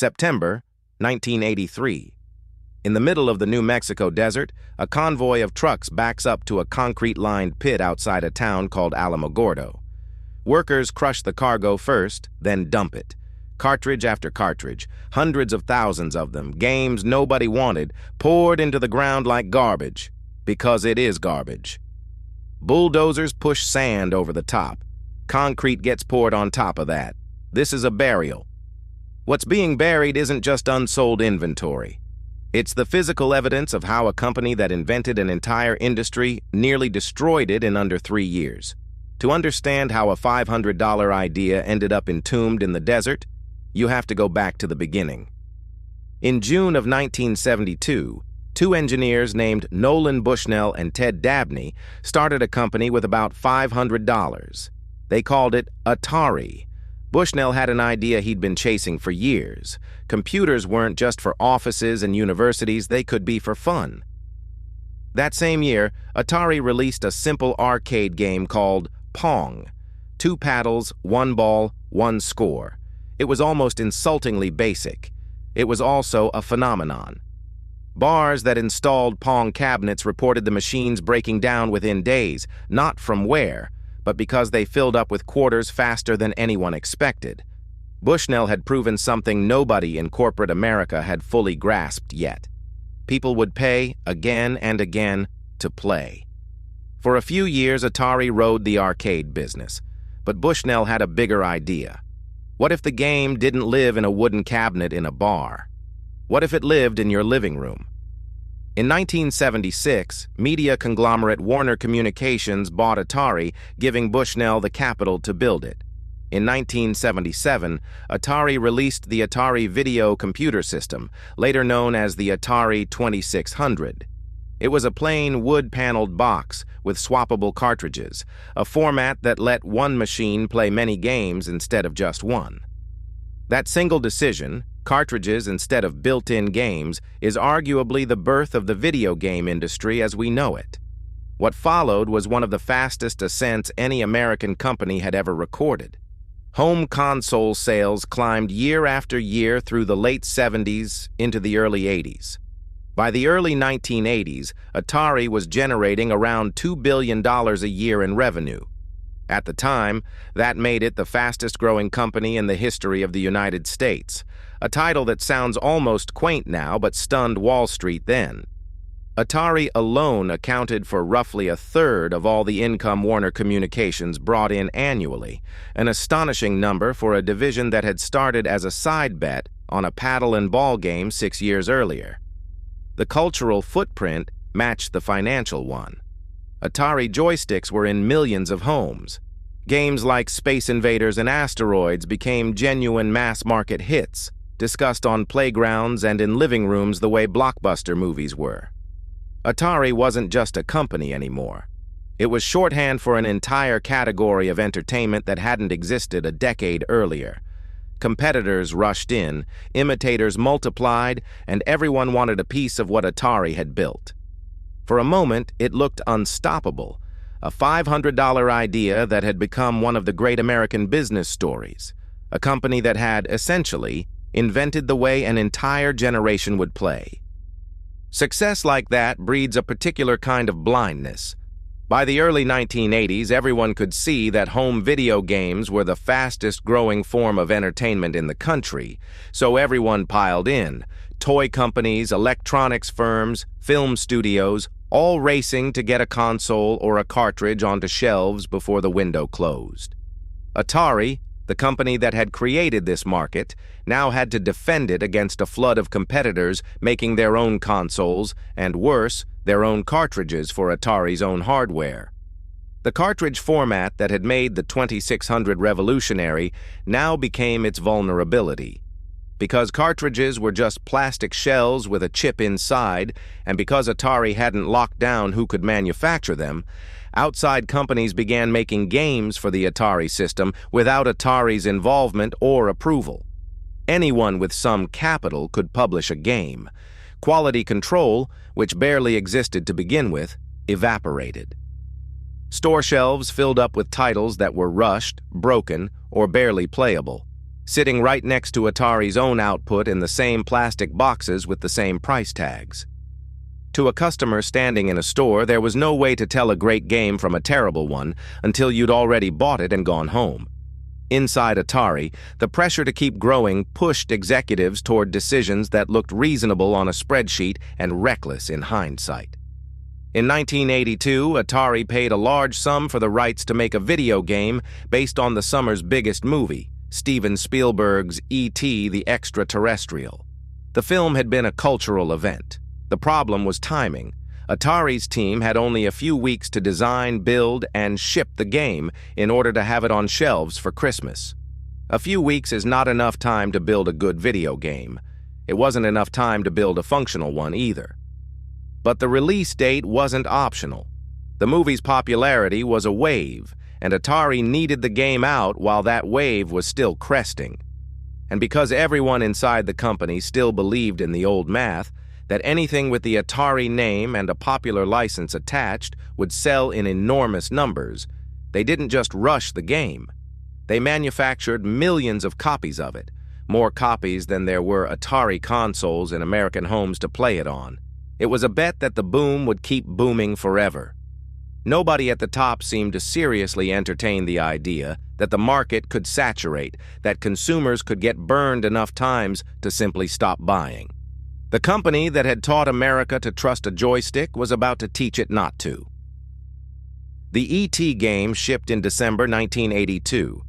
September 1983. In the middle of the New Mexico desert, a convoy of trucks backs up to a concrete-lined pit outside a town called Alamogordo. Workers crush the cargo first, then dump it. Cartridge after cartridge, hundreds of thousands of them, games nobody wanted, poured into the ground like garbage, because it is garbage. Bulldozers push sand over the top. Concrete gets poured on top of that. This is a burial. What's being buried isn't just unsold inventory. It's the physical evidence of how a company that invented an entire industry nearly destroyed it in under 3 years. To understand how a $500 idea ended up entombed in the desert, you have to go back to the beginning. In June of 1972, two engineers named Nolan Bushnell and Ted Dabney started a company with about $500. They called it Atari. Bushnell had an idea he'd been chasing for years. Computers weren't just for offices and universities, they could be for fun. That same year, Atari released a simple arcade game called Pong. 2 paddles, 1 ball, 1 score. It was almost insultingly basic. It was also a phenomenon. Bars that installed Pong cabinets reported the machines breaking down within days, not from wear, but because they filled up with quarters faster than anyone expected. Bushnell had proven something nobody in corporate America had fully grasped yet. People would pay again and again to play. For a few years, Atari rode the arcade business, but Bushnell had a bigger idea. What if the game didn't live in a wooden cabinet in a bar? What if it lived in your living room? In 1976, media conglomerate Warner Communications bought Atari, giving Bushnell the capital to build it. In 1977, Atari released the Atari Video Computer System, later known as the Atari 2600. It was a plain wood-paneled box with swappable cartridges, a format that let one machine play many games instead of just one. That single decision, cartridges instead of built-in games, is arguably the birth of the video game industry as we know it. What followed was one of the fastest ascents any American company had ever recorded. Home console sales climbed year after year through the late 70s into the early 80s. By the early 1980s, Atari was generating around $2 billion a year in revenue. At the time, that made it the fastest-growing company in the history of the United States, a title that sounds almost quaint now but stunned Wall Street then. Atari alone accounted for roughly a third of all the income Warner Communications brought in annually, an astonishing number for a division that had started as a side bet on a paddle and ball game 6 years earlier. The cultural footprint matched the financial one. Atari joysticks were in millions of homes. Games like Space Invaders and Asteroids became genuine mass-market hits, discussed on playgrounds and in living rooms the way blockbuster movies were. Atari wasn't just a company anymore. It was shorthand for an entire category of entertainment that hadn't existed a decade earlier. Competitors rushed in, imitators multiplied, and everyone wanted a piece of what Atari had built. For a moment, it looked unstoppable, a $500 idea that had become one of the great American business stories, a company that had, essentially, invented the way an entire generation would play. Success like that breeds a particular kind of blindness. By the early 1980s, everyone could see that home video games were the fastest-growing form of entertainment in the country, so everyone piled in. Toy companies, electronics firms, film studios, all racing to get a console or a cartridge onto shelves before the window closed. Atari, the company that had created this market, now had to defend it against a flood of competitors making their own consoles, and worse, their own cartridges for Atari's own hardware. The cartridge format that had made the 2600 revolutionary now became its vulnerability. Because cartridges were just plastic shells with a chip inside, and because Atari hadn't locked down who could manufacture them, outside companies began making games for the Atari system without Atari's involvement or approval. Anyone with some capital could publish a game. Quality control, which barely existed to begin with, evaporated. Store shelves filled up with titles that were rushed, broken, or barely playable. sitting right next to Atari's own output in the same plastic boxes with the same price tags. To a customer standing in a store, there was no way to tell a great game from a terrible one until you'd already bought it and gone home. Inside Atari, the pressure to keep growing pushed executives toward decisions that looked reasonable on a spreadsheet and reckless in hindsight. In 1982, Atari paid a large sum for the rights to make a video game based on the summer's biggest movie, Steven Spielberg's E.T. the Extraterrestrial. The film had been a cultural event. The problem was timing. Atari's team had only a few weeks to design, build, and ship the game in order to have it on shelves for Christmas. A few weeks is not enough time to build a good video game. It wasn't enough time to build a functional one either. But the release date wasn't optional. The movie's popularity was a wave, and Atari needed the game out while that wave was still cresting. And because everyone inside the company still believed in the old math, that anything with the Atari name and a popular license attached would sell in enormous numbers, they didn't just rush the game. They manufactured millions of copies of it, more copies than there were Atari consoles in American homes to play it on. It was a bet that the boom would keep booming forever. Nobody at the top seemed to seriously entertain the idea that the market could saturate, that consumers could get burned enough times to simply stop buying. The company that had taught America to trust a joystick was about to teach it not to. The E.T. game shipped in December 1982.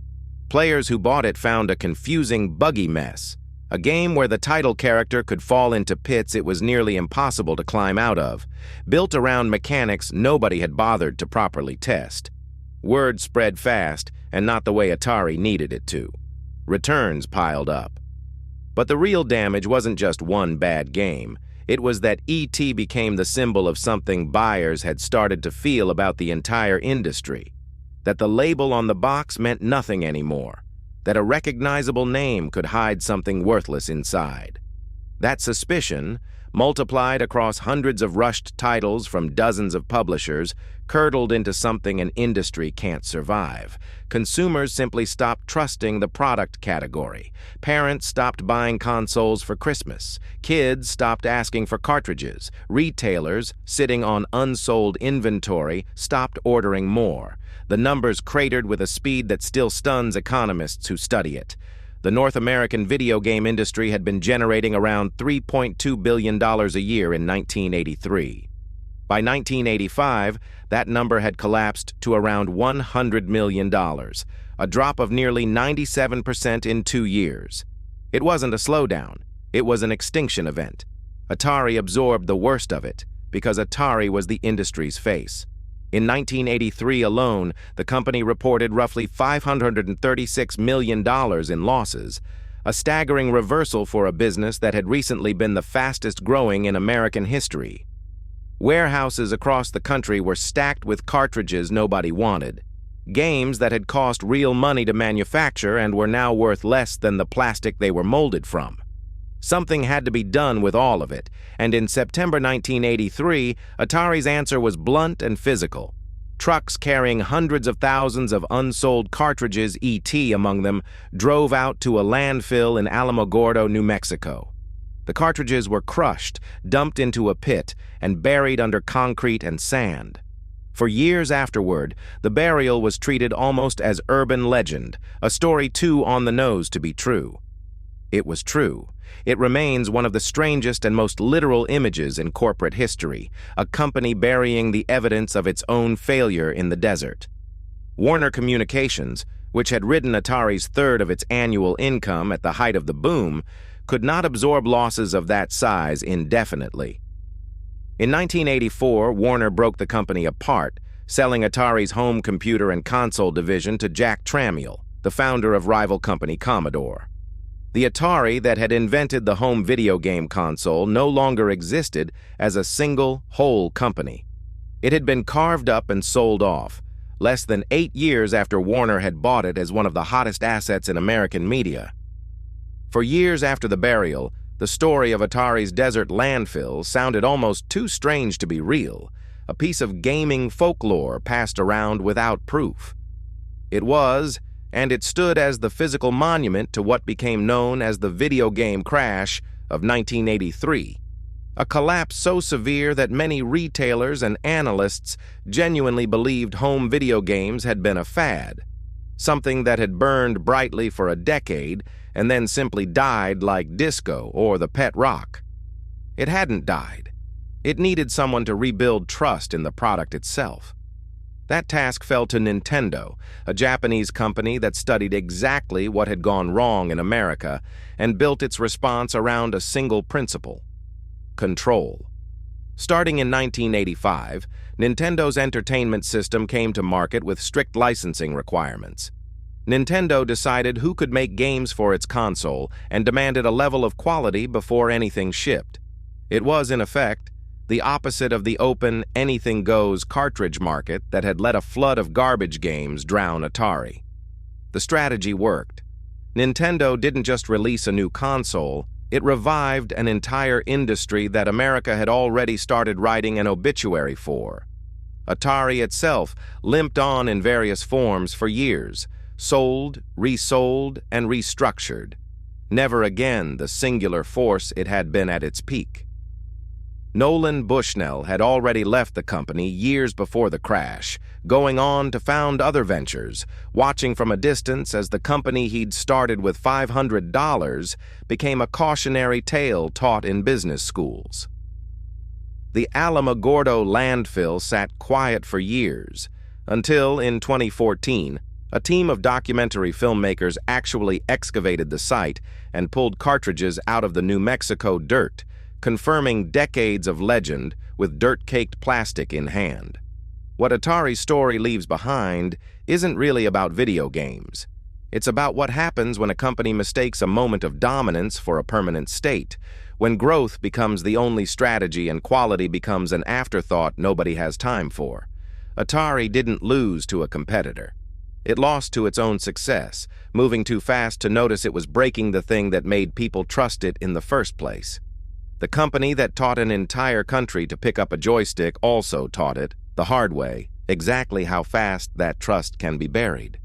Players who bought it found a confusing, buggy mess, a game where the title character could fall into pits it was nearly impossible to climb out of, built around mechanics nobody had bothered to properly test. Word spread fast, and not the way Atari needed it to. Returns piled up. But the real damage wasn't just one bad game. It was that E.T. became the symbol of something buyers had started to feel about the entire industry. That the label on the box meant nothing anymore. That a recognizable name could hide something worthless inside. That suspicion, multiplied across hundreds of rushed titles from dozens of publishers, curdled into something an industry can't survive. Consumers simply stopped trusting the product category. Parents stopped buying consoles for Christmas. Kids stopped asking for cartridges. Retailers, sitting on unsold inventory, stopped ordering more. The numbers cratered with a speed that still stuns economists who study it. The North American video game industry had been generating around $3.2 billion a year in 1983. By 1985, that number had collapsed to around $100 million, a drop of nearly 97% in 2 years. It wasn't a slowdown, it was an extinction event. Atari absorbed the worst of it, because Atari was the industry's face. In 1983 alone, the company reported roughly $536 million in losses, a staggering reversal for a business that had recently been the fastest growing in American history. Warehouses across the country were stacked with cartridges nobody wanted, games that had cost real money to manufacture and were now worth less than the plastic they were molded from. Something had to be done with all of it, and in September 1983, Atari's answer was blunt and physical. Trucks carrying hundreds of thousands of unsold cartridges, E.T. among them, drove out to a landfill in Alamogordo, New Mexico. The cartridges were crushed, dumped into a pit, and buried under concrete and sand. For years afterward, the burial was treated almost as urban legend, a story too on the nose to be true. It was true. It remains one of the strangest and most literal images in corporate history, a company burying the evidence of its own failure in the desert. Warner Communications, which had ridden Atari's third of its annual income at the height of the boom, could not absorb losses of that size indefinitely. In 1984, Warner broke the company apart, selling Atari's home computer and console division to Jack Tramiel, the founder of rival company Commodore. The Atari that had invented the home video game console no longer existed as a single, whole company. It had been carved up and sold off, less than 8 years after Warner had bought it as one of the hottest assets in American media. For years after the burial, the story of Atari's desert landfill sounded almost too strange to be real, a piece of gaming folklore passed around without proof. It was, and it stood as the physical monument to what became known as the video game crash of 1983, a collapse so severe that many retailers and analysts genuinely believed home video games had been a fad, something that had burned brightly for a decade and then simply died like disco or the pet rock. It hadn't died. It needed someone to rebuild trust in the product itself. That task fell to Nintendo, a Japanese company that studied exactly what had gone wrong in America and built its response around a single principle: control. Starting in 1985, Nintendo's entertainment system came to market with strict licensing requirements. Nintendo decided who could make games for its console and demanded a level of quality before anything shipped. It was, in effect, the opposite of the open, anything-goes cartridge market that had let a flood of garbage games drown Atari. The strategy worked. Nintendo didn't just release a new console, it revived an entire industry that America had already started writing an obituary for. Atari itself limped on in various forms for years, sold, resold, and restructured. Never again the singular force it had been at its peak. Nolan Bushnell had already left the company years before the crash, going on to found other ventures, watching from a distance as the company he'd started with $500 became a cautionary tale taught in business schools. The Alamogordo landfill sat quiet for years, until in 2014, a team of documentary filmmakers actually excavated the site and pulled cartridges out of the New Mexico dirt, confirming decades of legend with dirt-caked plastic in hand. What Atari's story leaves behind isn't really about video games. It's about what happens when a company mistakes a moment of dominance for a permanent state, when growth becomes the only strategy and quality becomes an afterthought nobody has time for. Atari didn't lose to a competitor. It lost to its own success, moving too fast to notice it was breaking the thing that made people trust it in the first place. The company that taught an entire country to pick up a joystick also taught it, the hard way, exactly how fast that trust can be buried.